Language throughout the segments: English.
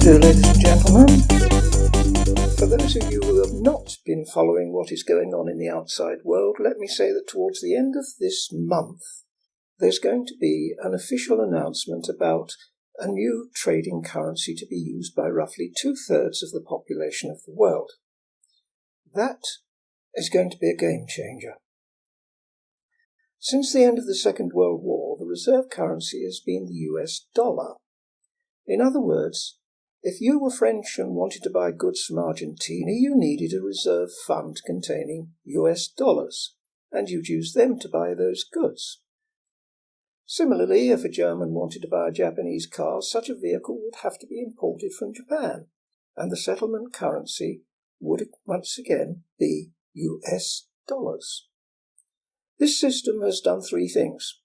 do, ladies and gentlemen. For those of you who have not been following what is going on in the outside world, let me say that towards the end of this month, there's going to be an official announcement about a new trading currency to be used by roughly 2/3 of the population of the world. That is going to be a game changer. Since the end of the Second World War, the reserve currency has been the US dollar. In other words, if you were French and wanted to buy goods from Argentina, you needed a reserve fund containing US dollars, and you'd use them to buy those goods. Similarly, if a German wanted to buy a Japanese car, such a vehicle would have to be imported from Japan, and the settlement currency would once again be US dollars. This system has done three things.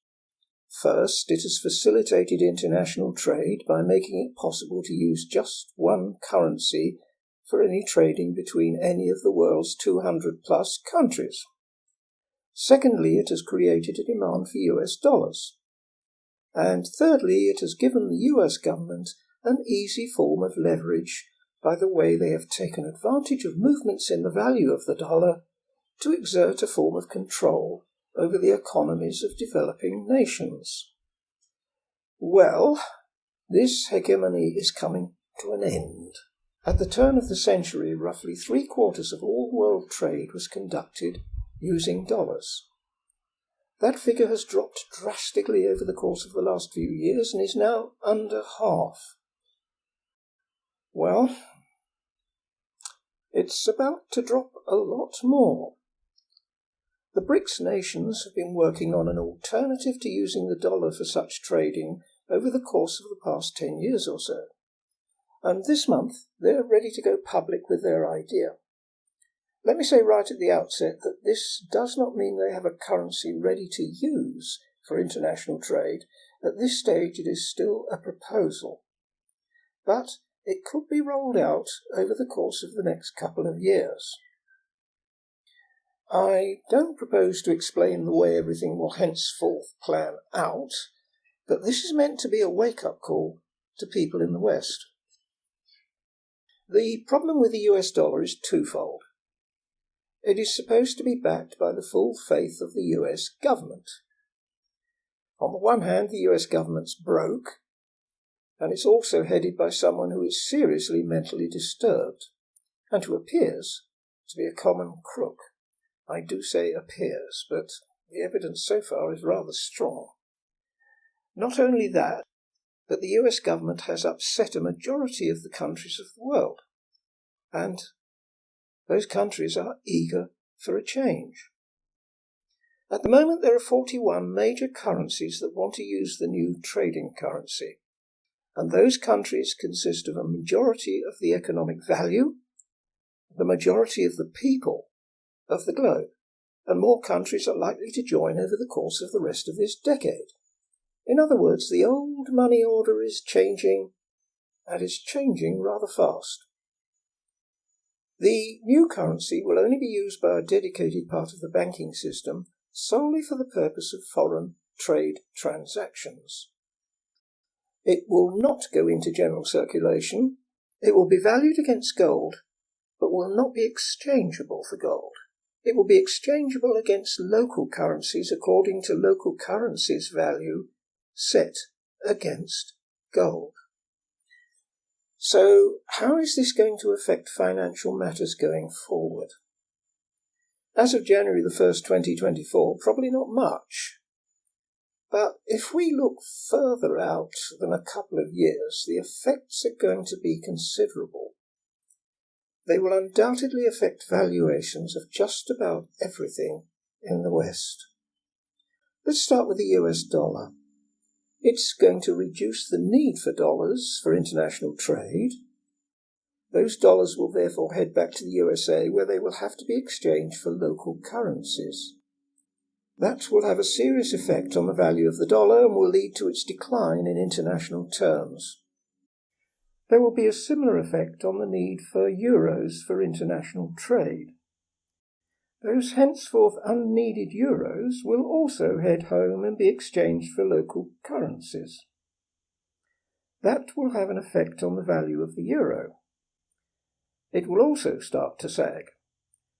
First, it has facilitated international trade by making it possible to use just one currency for any trading between any of the world's 200-plus countries. Secondly, it has created a demand for US dollars. And thirdly, it has given the US government an easy form of leverage by the way they have taken advantage of movements in the value of the dollar to exert a form of control over the economies of developing nations. Well, this hegemony is coming to an end. At the turn of the century, roughly 3/4 of all world trade was conducted using dollars. That figure has dropped drastically over the course of the last few years and is now under half. Well, it's about to drop a lot more. The BRICS nations have been working on an alternative to using the dollar for such trading over the course of the past 10 years or so. And this month, they're ready to go public with their idea. Let me say right at the outset that this does not mean they have a currency ready to use for international trade. At this stage, it is still a proposal. But it could be rolled out over the course of the next couple of years. I don't propose to explain the way everything will henceforth plan out, but this is meant to be a wake-up call to people in the West. The problem with the US dollar is twofold. It is supposed to be backed by the full faith of the US government. On the one hand, the US government's broke, and it's also headed by someone who is seriously mentally disturbed, and who appears to be a common crook. I do say appears, but the evidence so far is rather strong. Not only that, but the US government has upset a majority of the countries of the world, and those countries are eager for a change. At the moment, there are 41 major currencies that want to use the new trading currency, and those countries consist of a majority of the economic value, the majority of the people of the globe, and more countries are likely to join over the course of the rest of this decade. In other words, the old money order is changing, and is changing rather fast. The new currency will only be used by a dedicated part of the banking system solely for the purpose of foreign trade transactions. It will not go into general circulation. It will be valued against gold, but will not be exchangeable for gold. It will be exchangeable against local currencies according to local currency's value set against gold. So, how is this going to affect financial matters going forward? As of January the 1st, 2024, probably not much. But if we look further out than a couple of years, the effects are going to be considerable. They will undoubtedly affect valuations of just about everything in the West. Let's start with the US dollar. It's going to reduce the need for dollars for international trade. Those dollars will therefore head back to the USA, where they will have to be exchanged for local currencies. That will have a serious effect on the value of the dollar and will lead to its decline in international terms. There will be a similar effect on the need for euros for international trade. Those henceforth unneeded euros will also head home and be exchanged for local currencies. that will have an effect on the value of the euro. It will also start to sag.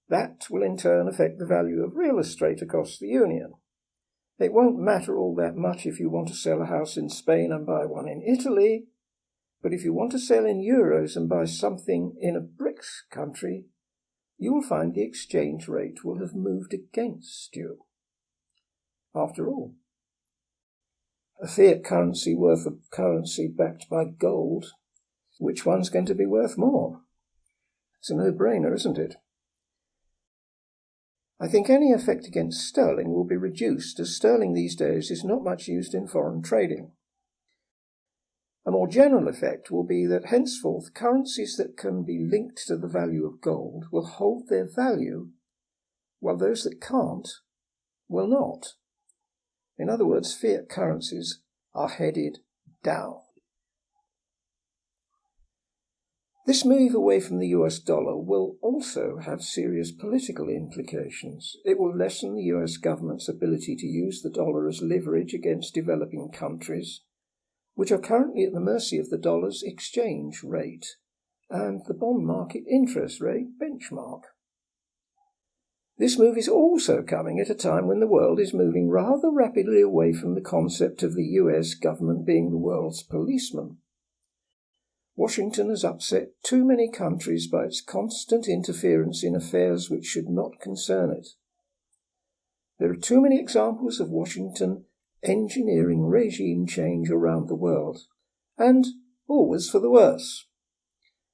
That will in turn affect the value of real estate across the Union. It won't matter all that much if you want to sell a house in Spain and buy one in Italy, but if you want to sell in euros and buy something in a BRICS country, you will find the exchange rate will have moved against you. After all, a fiat currency worth a currency backed by gold, which one's going to be worth more? It's a no-brainer, isn't it? I think any effect against sterling will be reduced, as sterling these days is not much used in foreign trading. A more general effect will be that henceforth currencies that can be linked to the value of gold will hold their value, while those that can't will not. In other words, fiat currencies are headed down. This move away from the US dollar will also have serious political implications. It will lessen the US government's ability to use the dollar as leverage against developing countries, which are currently at the mercy of the dollar's exchange rate and the bond market interest rate benchmark. This move is also coming at a time when the world is moving rather rapidly away from the concept of the US government being the world's policeman. Washington has upset too many countries by its constant interference in affairs which should not concern it. There are too many examples of Washington engineering regime change around the world, and always for the worse,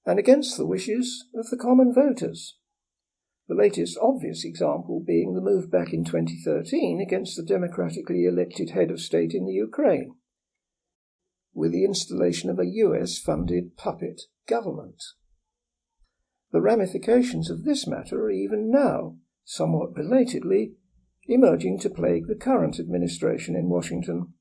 and against the wishes of the common voters. The latest obvious example being the move back in 2013 against the democratically elected head of state in the Ukraine, with the installation of a US-funded puppet government. The ramifications of this matter are even now, somewhat belatedly, emerging to plague the current administration in Washington.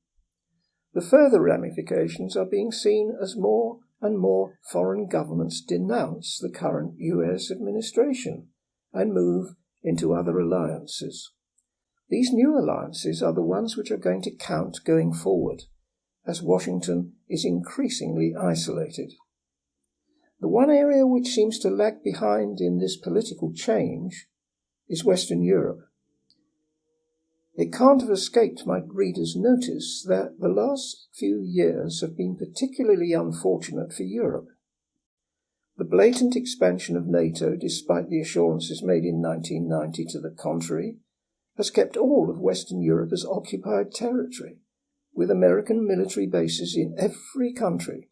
The further ramifications are being seen as more and more foreign governments denounce the current US administration and move into other alliances. These new alliances are the ones which are going to count going forward, as Washington is increasingly isolated. The one area which seems to lag behind in this political change is Western Europe. It can't have escaped my readers' notice that the last few years have been particularly unfortunate for Europe. The blatant expansion of NATO, despite the assurances made in 1990 to the contrary, has kept all of Western Europe as occupied territory, with American military bases in every country.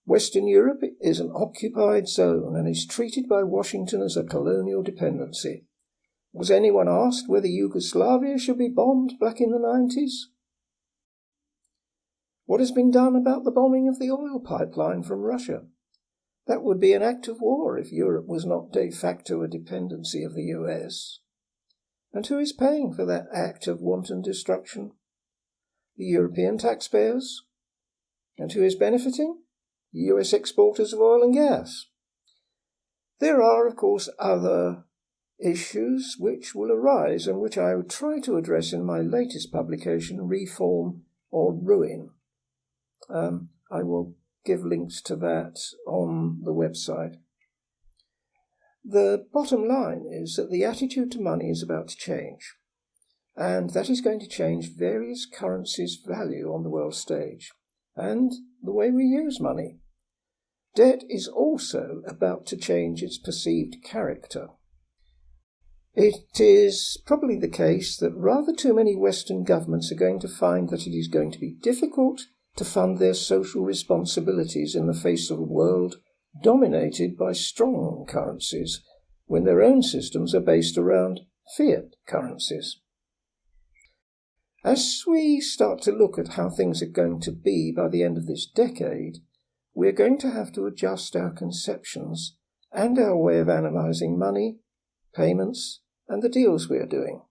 Western Europe is an occupied zone and is treated by Washington as a colonial dependency. Was anyone asked whether Yugoslavia should be bombed back in the 90s? What has been done about the bombing of the oil pipeline from Russia? That would be an act of war if Europe was not de facto a dependency of the US. And who is paying for that act of wanton destruction? The European taxpayers? And who is benefiting? The US exporters of oil and gas. There are, of course, other issues which will arise and which I will try to address in my latest publication, Reform or Ruin. I will give links to that on the website. The bottom line is that the attitude to money is about to change, and that is going to change various currencies' value on the world stage, and the way we use money. Debt is also about to change its perceived character. It is probably the case that rather too many Western governments are going to find that it is going to be difficult to fund their social responsibilities in the face of a world dominated by strong currencies, when their own systems are based around fiat currencies. As we start to look at how things are going to be by the end of this decade, we are going to have to adjust our conceptions and our way of analysing money, payments, and the deals we are doing.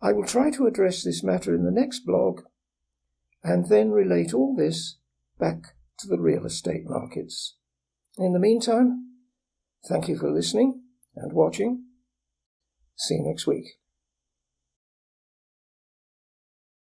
I will try to address this matter in the next blog, and then relate all this back to the real estate markets. In the meantime, thank you for listening and watching. See you next week.